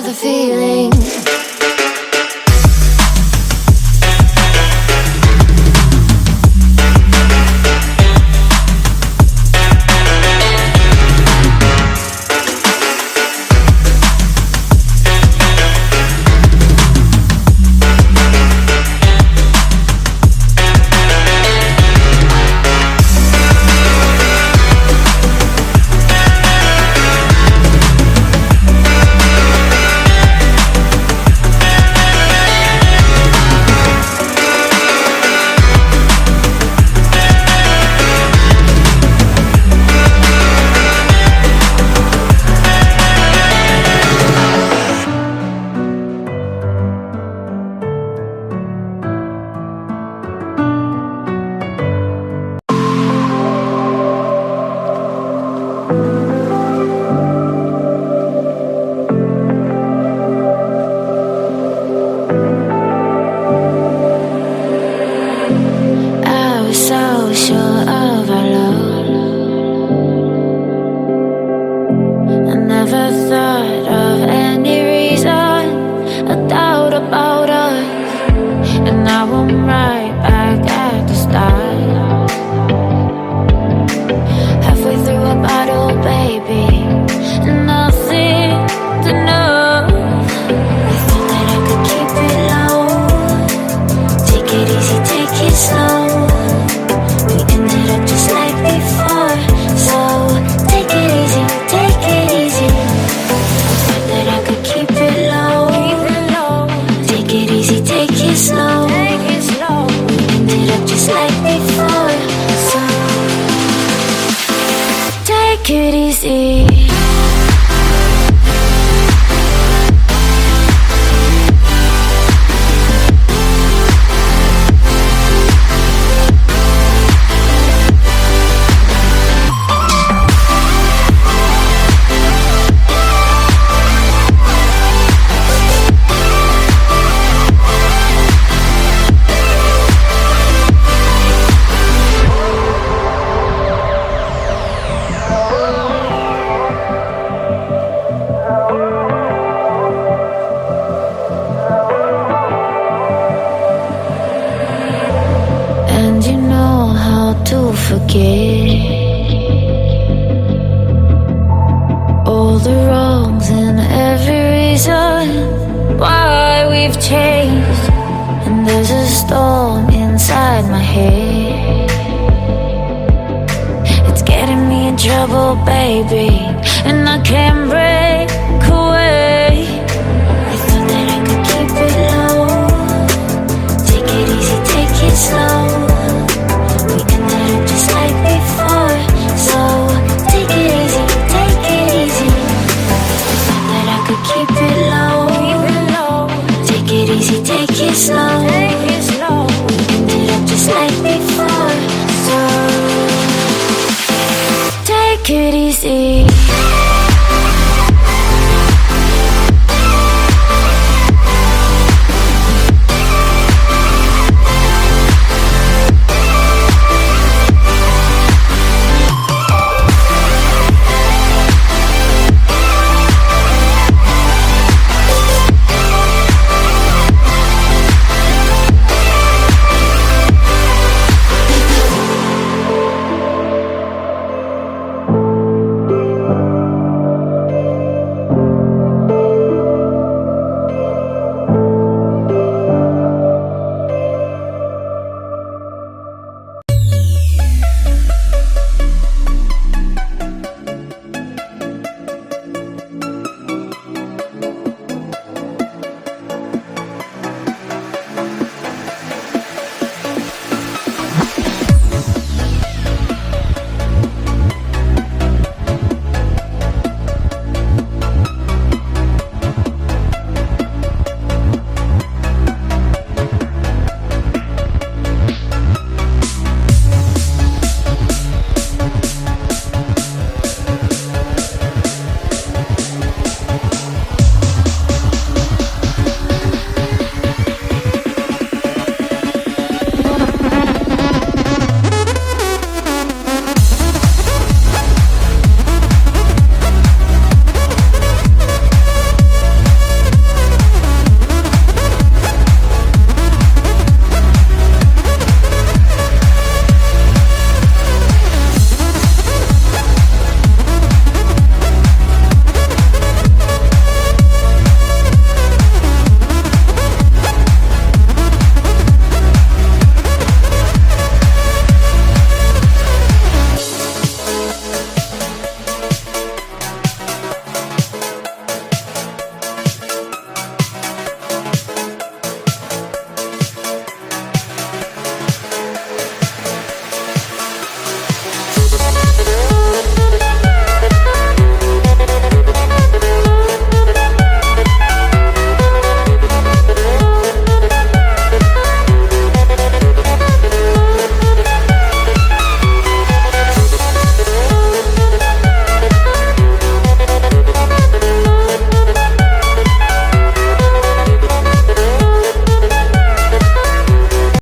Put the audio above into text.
got the feeling. So sure of our love, I never thought of any reason, a doubt about us, and now I'm right back at the start. Halfway through a bottle, baby, and nothing to know. I thought that I could keep it low, take it easy, take it slow. Just like before, so take it easy, take it easy. I thought that I could keep it low, take it easy, take it slow. We ended up just like before, so take it easy. To forget all the wrongs and every reason why we've changed. And there's a storm inside my head, it's getting me in trouble, baby, and I can't break away. I thought that I could keep it low, take it easy, take it slow. Just like before, so take it easy, take it easy. I thought that I could keep it low, take it easy, take it slow.